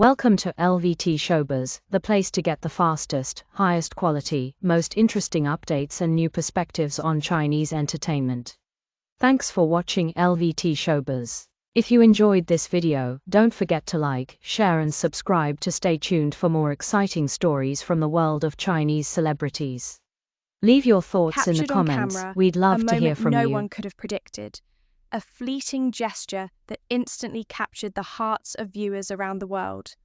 Welcome to LVT-SHOWBIZ, the place to get the fastest, highest quality, most interesting updates and new perspectives on Chinese entertainment. Thanks for watching LVT-SHOWBIZ. If you enjoyed this video, don't forget to like, share and subscribe to stay tuned for more exciting stories from the world of Chinese celebrities. Leave your thoughts in the Captured on comments. camera, We'd love a to hear moment from no you. one could have predicted. A fleeting gesture that instantly captured the hearts of viewers around the world.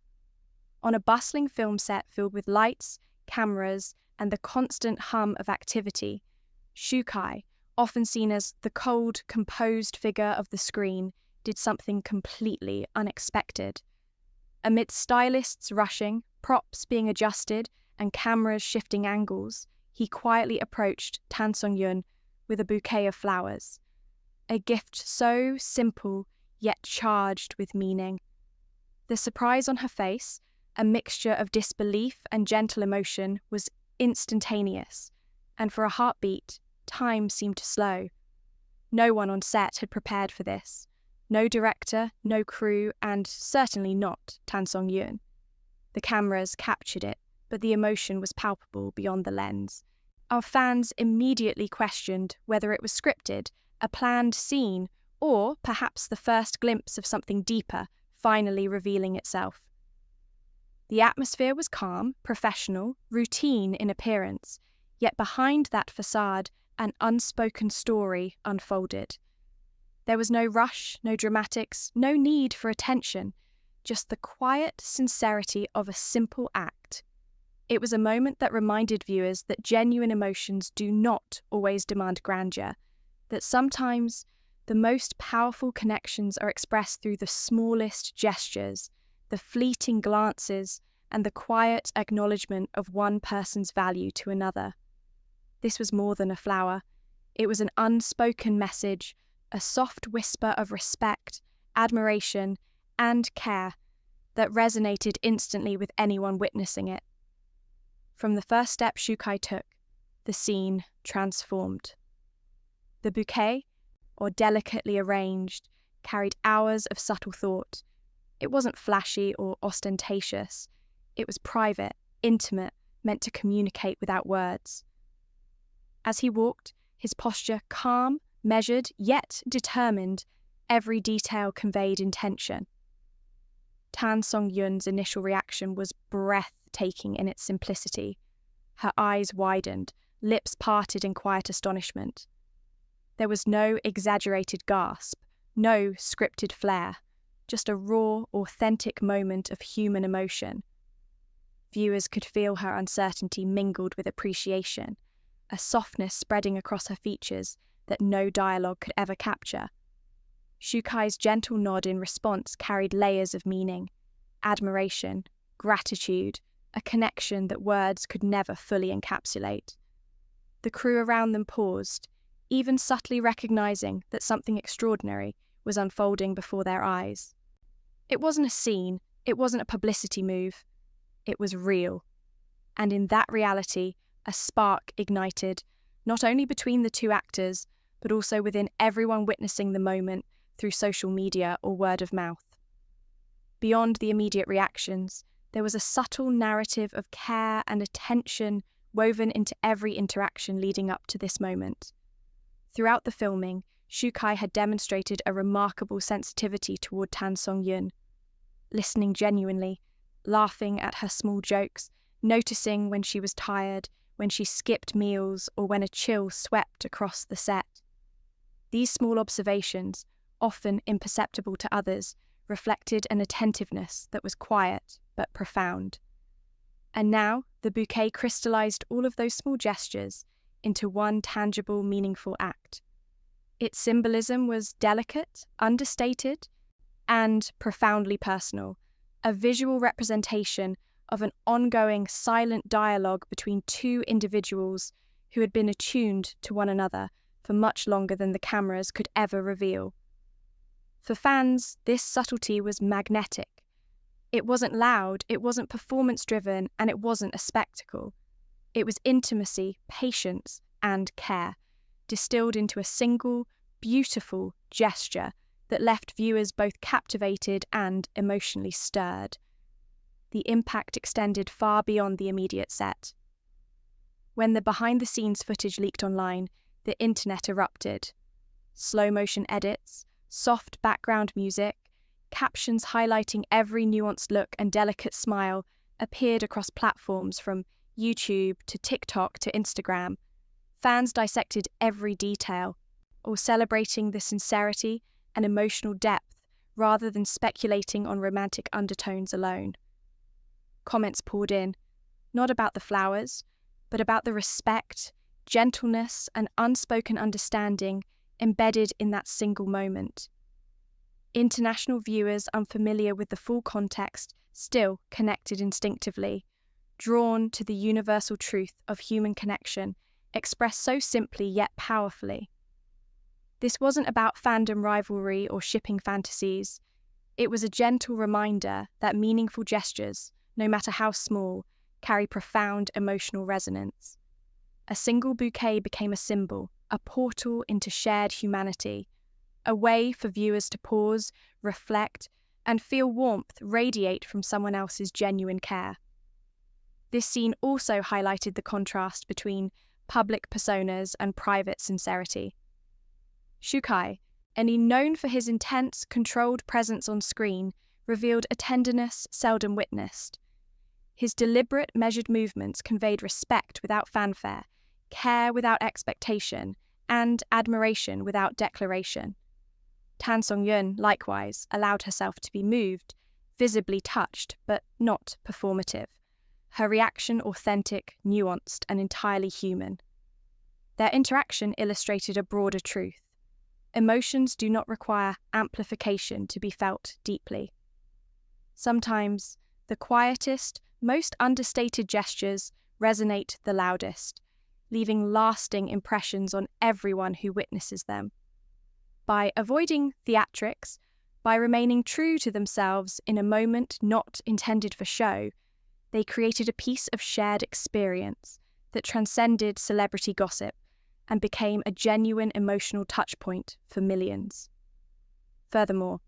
On a bustling film set filled with lights, cameras, and the constant hum of activity, Shu Kai, often seen as the cold, composed figure of the screen, did something completely unexpected. Amidst stylists rushing, props being adjusted, and cameras shifting angles, he quietly approached Tan Song-yun with a bouquet of flowers. A gift so simple, yet charged with meaning. The surprise on her face, a mixture of disbelief and gentle emotion, was instantaneous, and for a heartbeat, time seemed to slow. No one on set had prepared for this. No director, no crew, and certainly not Tan Song-yun. The cameras captured it, but the emotion was palpable beyond the lens. Our fans immediately questioned whether it was scripted, a planned scene, or perhaps the first glimpse of something deeper, finally revealing itself. The atmosphere was calm, professional, routine in appearance, yet behind that facade, an unspoken story unfolded. There was no rush, no dramatics, no need for attention, just the quiet sincerity of a simple act. It was a moment that reminded viewers that genuine emotions do not always demand grandeur, that sometimes the most powerful connections are expressed through the smallest gestures, the fleeting glances, and the quiet acknowledgement of one person's value to another. This was more than a flower. It was an unspoken message, a soft whisper of respect, admiration, and care that resonated instantly with anyone witnessing it. From the first step Shu Kai took, the scene transformed. The bouquet, or delicately arranged, carried hours of subtle thought. It wasn't flashy or ostentatious. It was private, intimate, meant to communicate without words. As he walked, his posture calm, measured, yet determined, every detail conveyed intention. Tan Song-yun's initial reaction was breathtaking in its simplicity. Her eyes widened, lips parted in quiet astonishment. There was no exaggerated gasp, no scripted flair, just a raw, authentic moment of human emotion. Viewers could feel her uncertainty mingled with appreciation, a softness spreading across her features that no dialogue could ever capture. Shu Kai's gentle nod in response carried layers of meaning, admiration, gratitude, a connection that words could never fully encapsulate. The crew around them paused, even subtly recognizing that something extraordinary was unfolding before their eyes. It wasn't a scene, it wasn't a publicity move, it was real. And in that reality, a spark ignited, not only between the two actors, but also within everyone witnessing the moment through social media or word of mouth. Beyond the immediate reactions, there was a subtle narrative of care and attention woven into every interaction leading up to this moment. Throughout the filming, Shu Kai had demonstrated a remarkable sensitivity toward Tan Song-yun, listening genuinely, laughing at her small jokes, noticing when she was tired, when she skipped meals, or when a chill swept across the set. These small observations, often imperceptible to others, reflected an attentiveness that was quiet but profound. And now, the bouquet crystallized all of those small gestures into one tangible, meaningful act. Its symbolism was delicate, understated, and profoundly personal, a visual representation of an ongoing silent dialogue between two individuals who had been attuned to one another for much longer than the cameras could ever reveal. For fans, this subtlety was magnetic. It wasn't loud, it wasn't performance-driven, and it wasn't a spectacle. It was intimacy, patience, and care, distilled into a single, beautiful gesture that left viewers both captivated and emotionally stirred. the impact extended far beyond the immediate set. When the behind-the-scenes footage leaked online, the internet erupted. Slow-motion edits, soft background music, captions highlighting every nuanced look and delicate smile appeared across platforms from YouTube to TikTok to Instagram. Fans dissected every detail, or celebrating the sincerity and emotional depth rather than speculating on romantic undertones alone. Comments poured in, not about the flowers, but about the respect, gentleness, and unspoken understanding embedded in that single moment. International viewers unfamiliar with the full context still connected instinctively, drawn to the universal truth of human connection, expressed so simply yet powerfully. This wasn't about fandom rivalry or shipping fantasies. It was a gentle reminder that meaningful gestures, no matter how small, carry profound emotional resonance. A single bouquet became a symbol, a portal into shared humanity, a way for viewers to pause, reflect, and feel warmth radiate from someone else's genuine care. This scene also highlighted the contrast between public personas and private sincerity. Shu Kai, known for his intense, controlled presence on screen, revealed a tenderness seldom witnessed. His deliberate, measured movements conveyed respect without fanfare, care without expectation, and admiration without declaration. Tan Song-yeon, likewise, allowed herself to be moved, visibly touched, but not performative. Her reaction authentic, nuanced, and entirely human. Their interaction illustrated a broader truth. Emotions do not require amplification to be felt deeply. Sometimes, the quietest, most understated gestures resonate the loudest, leaving lasting impressions on everyone who witnesses them. By avoiding theatrics, by remaining true to themselves in a moment not intended for show, they created a piece of shared experience that transcended celebrity gossip and became a genuine emotional touchpoint for millions. Furthermore,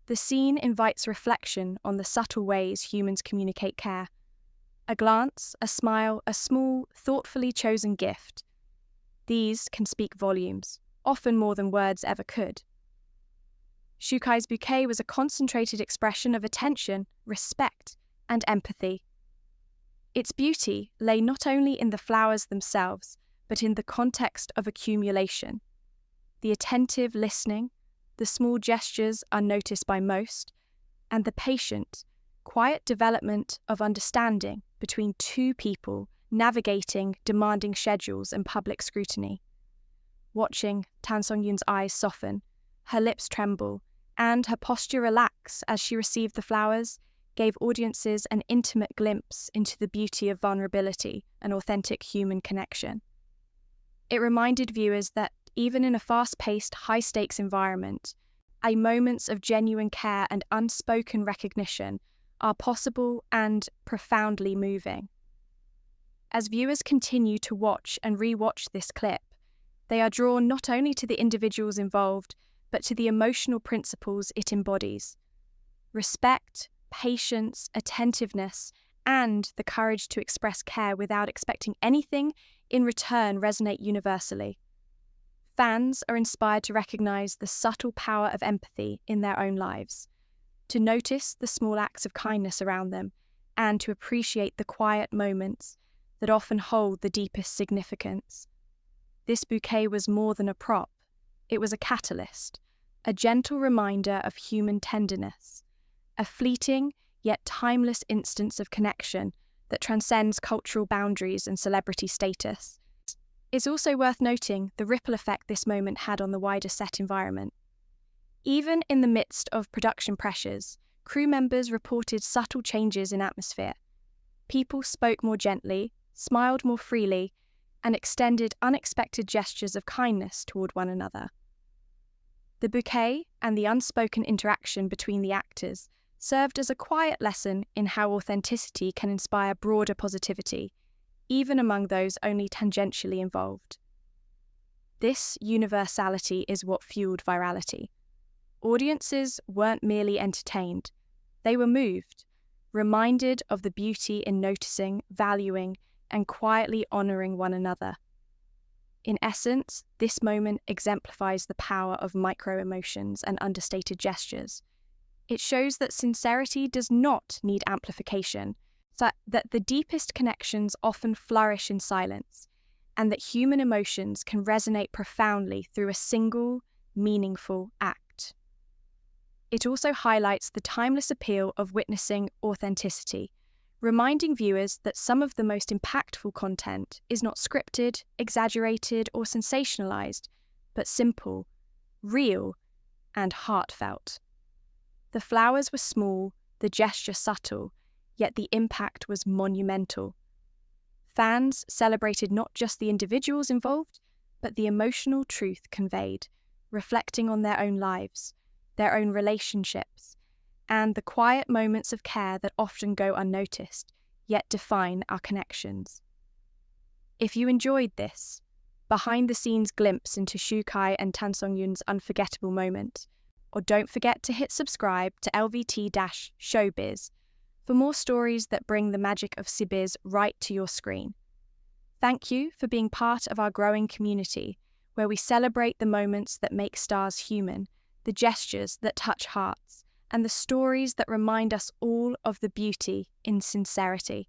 the scene invites reflection on the subtle ways humans communicate care. A glance, a smile, a small, thoughtfully chosen gift. These can speak volumes, often more than words ever could. Shu Kai's bouquet was a concentrated expression of attention, respect, and empathy. Its beauty lay not only in the flowers themselves, but in the context of accumulation. The attentive listening, the small gestures unnoticed by most, and the patient, quiet development of understanding between two people navigating demanding schedules and public scrutiny. Watching Tan Song-yeon's eyes soften, her lips tremble, and her posture relax as she received the flowers, gave audiences an intimate glimpse into the beauty of vulnerability and authentic human connection. It reminded viewers that even in a fast-paced, high-stakes environment, moments of genuine care and unspoken recognition are possible and profoundly moving. As viewers continue to watch and re-watch this clip, they are drawn not only to the individuals involved, but to the emotional principles it embodies. Respect, patience, attentiveness, and the courage to express care without expecting anything in return resonate universally. Fans are inspired to recognize the subtle power of empathy in their own lives, to notice the small acts of kindness around them, and to appreciate the quiet moments that often hold the deepest significance. This bouquet was more than a prop. It was a catalyst, a gentle reminder of human tenderness, a fleeting yet timeless instance of connection that transcends cultural boundaries and celebrity status. It's also worth noting the ripple effect this moment had on the wider set environment. Even in the midst of production pressures, crew members reported subtle changes in atmosphere. People spoke more gently, smiled more freely, and extended unexpected gestures of kindness toward one another. The bouquet and the unspoken interaction between the actors served as a quiet lesson in how authenticity can inspire broader positivity, even among those only tangentially involved. This universality is what fueled virality. Audiences weren't merely entertained, they were moved, reminded of the beauty in noticing, valuing, and quietly honoring one another. In essence, this moment exemplifies the power of micro-emotions and understated gestures. It shows that sincerity does not need amplification, that the deepest connections often flourish in silence, and that human emotions can resonate profoundly through a single, meaningful act. It also highlights the timeless appeal of witnessing authenticity, reminding viewers that some of the most impactful content is not scripted, exaggerated, or sensationalized, but simple, real, and heartfelt. The flowers were small, the gesture subtle, yet the impact was monumental. Fans celebrated not just the individuals involved, but the emotional truth conveyed, reflecting on their own lives, their own relationships, and the quiet moments of care that often go unnoticed, yet define our connections. If you enjoyed this behind-the-scenes glimpse into Shu Kai and Tan Song-yoon's unforgettable moment, or don't forget to hit subscribe to LVT-SHOWBIZ for more stories that bring the magic of Cbiz right to your screen. Thank you for being part of our growing community, where we celebrate the moments that make stars human, the gestures that touch hearts, and the stories that remind us all of the beauty in sincerity.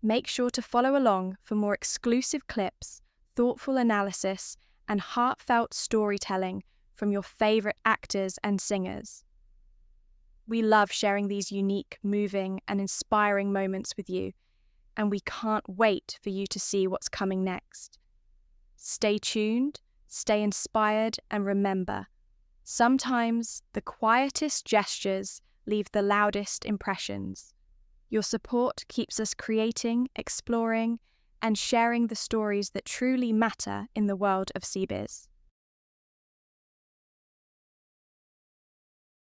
Make sure to follow along for more exclusive clips, thoughtful analysis, and heartfelt storytelling from your favorite actors and singers. We love sharing these unique, moving, and inspiring moments with you, and we can't wait for you to see what's coming next. Stay tuned, stay inspired, and remember, sometimes the quietest gestures leave the loudest impressions. Your support keeps us creating, exploring, and sharing the stories that truly matter in the world of Cbiz.